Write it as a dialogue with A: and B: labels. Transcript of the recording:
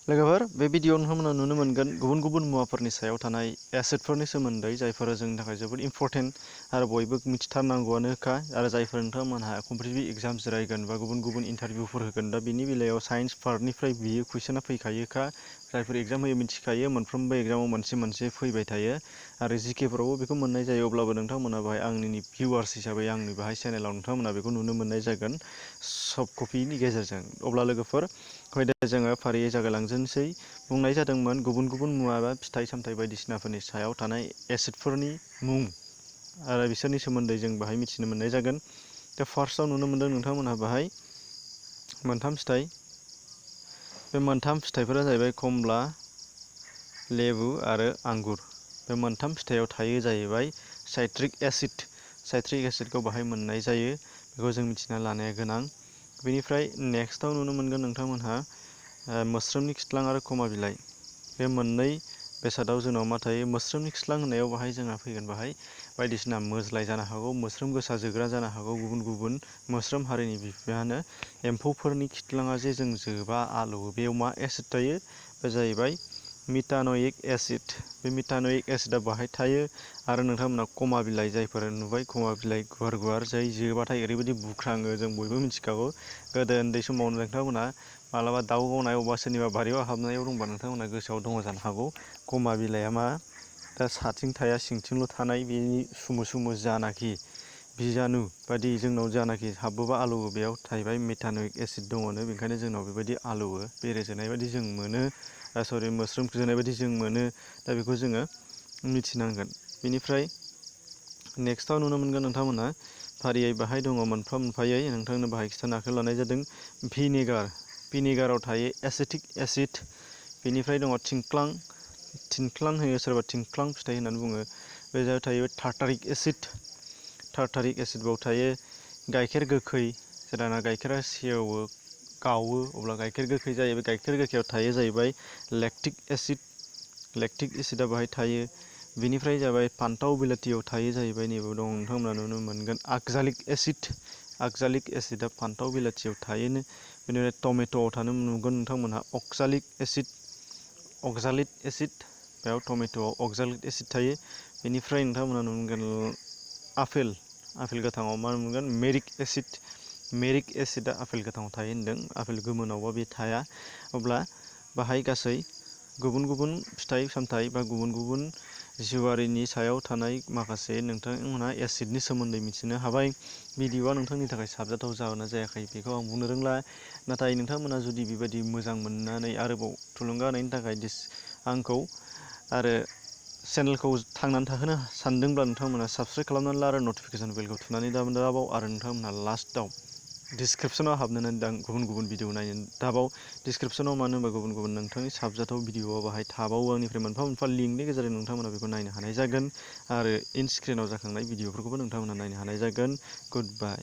A: लोगोफोर बे भिडिअ नोंथांमोना नुनो मोनगोन गुबुन गुबुन मुवाफोरनि सायाव थानाय एसिडफोरनि सोमोन्दै जायफोरा जोंनि थाखाय जोबोद इम्परटेन्ट आरो बयबो मिथिथारनांगौआनोखा आरो जायफोर नोंथांमोनहा कम्पिटिटिभ एग्जाम जिरायगोन बा गुबुन गुबुन इन्टारभिउफोर होगोन दा बिनि बेलायाव साइन्स पार्टनिफ्राय बियो कुइसना फैखायोखा जायफोर एग्जाम होयो मिथिखायो मोनफ्रोमबो एग्जामाव मोनसे फैबाय थायो आरो जिकेफोरावबो बेखौ मोननाय जायो अब्लाबो नोंथांमोना बाहाय आंनि भिउवार्स हिसाबै आंनि बाहाय चेनेलाव नोंथांमोना बेखौ नुनो मोननाय जागोन सफ्ट कपिनि गेजेरजों अब्ला लोगोफोर फैदो जोङो फारियै जागायलांजेनसै बुंनाय जादोंमोन गुबुन गुबुन मुवा बा फिथाइ सामथाइ बायदिसिनाफोरनि सायाव थानाय एसिडफोरनि मुं आरो बिसोरनि सोमोन्दै जों बाहाय मिथिनो मोननाय जागोन दा फार्स्टआव नुनो मोनदों नोंथांमोनहा बाहाय मोनथाम फिथाइ बे मोनथाम फिथाइफोरा जाहैबाय कमला लेबु आरो आंगुर बे मोनथाम फिथाइयाव थायो जाहैबाय साइट्रिक एसिडखौ बाहाय मोननाय जायो बेखौ जों मिथिना लानाया गोनां बेनिफ्राय नेक्स्टआव नुनो मोनगोन नोंथांमोनहा मोस्रोमनि खिथ्लां आरो खमा बिलाइ बे मोननै बेसादाव जोंनाव मा थायो मोस्रोमनि खिथ्लां होननायाव बाहाय जोंहा फैगोन बाहाय बायदिसिना मोज्लाय जानो हागौ मोस्रोम गोसा जोग्रा जानो हागौ गुबुन गुबुन मोस्रोम हारिनि बिफायानो एम्फौफोरनि खिथ्लाङा जे जों जोबा आलौवो बेयाव मा एसिड थायो बे जाहैबाय मिथानयिक एसिड बे मिथानयिक एसिडआ बाहाय थायो आरो नोंथांमोना खमा बिलाइ जायफोर नुबाय खमा बिलाइ गुवार गुवार जाय जोबाथाय ओरैबायदि बुख्राङो जों बयबो मिथिखागौ गोदो उन्दै समाव नोंथांमोना मालाबा दाउ गावनाय अबा सोरनिबा बारियाव हाबनायाव दंबा नोंथांमोना गोसोआव दङ जानो हागौ खमा बिलाइआ मा दा साथिं थाया सिंथिंल' थानाय बेनि सुमु सुमु जानाखि बिजानु बायदि जोंनाव जानाखि हाबोबा आलौवो बेयाव थाहैबाय मिथानयिक एसिड दङनो बेनिखायनो जोंनाव बेबायदि आलौवो बेरेजेनाय बायदि जों मोनो मोस्रोम जोनाय बायदि जों मोनो दा बेखौ जोङो मिथिनांगोन बेनिफ्राय नेक्स्टआव नुनो मोनगोन नोंथांमोनहा फारियै बाहाय दङ मोनफा मोनफायै नोंथांनो बाहाय खिथानो आखायाव लानाय जादों भिनेगाराव थायो एसिटिक एसिड बेनिफ्राय दङ थिनख्लां होयो सोरबा थिंख्लां फिथाइ होननानै बुङो बे जायगायाव थायो टार्टारिक एसिड बाव थायो गाइखेर गोखै जेब्लाना गाइखेरा सेवो गावो अब्ला गाइखेर गोखै जायो बे गाइखेर गोखैयाव थायो जाहैबाय लेक्टिक एसिडआ बाहाय थायो बेनिफ्राय जाबाय फान्थाव बिलाथियाव थायो जाहैबाय नैबे दं नोंथांमोना नुनो मोनगोन आक्जालिक एसिडआ फान्थाव बिलाथियाव थायोनो बेनिफ्राय टमेट'आव थानो नुगोन नोंथांमोनहा अक्जालिक एसिड बेयाव टमेट'आव अक्जालिक एसिड थायो बेनिफ्राय नोंथांमोना नुनो मोनगोन आपेल गोथाङाव मा मोनगोन मेरिक एसिडआ आपेल गोथाङाव थायो होनदों आपेल गोमोनावबा बे थाया अब्ला बाहाय गासै गुबुन गुबुन फिथाइ सामथाइ बा गुबुन गुबुन जिउआरिनि सायाव थानाय माखासे नोंथांमोनहा एसिडनि सोमोन्दै मिथिनो हाबाय भिडिअआ नोंथांनि थाखाय साबजाथाव जागोना जायाखै बेखौ आं बुंनो रोंला नाथाय नोंथांमोना जुदि बेबायदि मोजां मोननानै आरोबाव थुलुंगा होनायनि थाखाय आंखौ आरो चेनेलखौ थांनानै थाहोनो सानदोंब्ला नोंथांमोना साबस्क्राइब खालामनानै ला आरो नटिफिकेसन बेलखौ थुनानै दाबाव आरो नोंथांमोनहा लास्टआव डिसक्रिपसनाव हाबनानै गुबुन गुबुन भिडिअ नायनो दाबाव डिसक्रिपसनाव मानो होनबा गुबुन गुबुन नोंथांनि साबजाथाव भिडिअआ बाहाय थाबावो आंनिफ्राय मोनफा मोनफा लिंकनि गेजेरजों नोंथांमोना बेखौ नायनो हानाय जागोन आरो इन स्क्रिनाव जाखांनाय भिडिअफोरखौबो नोंथांमोना नायनो हानाय जागोन गुड बाय।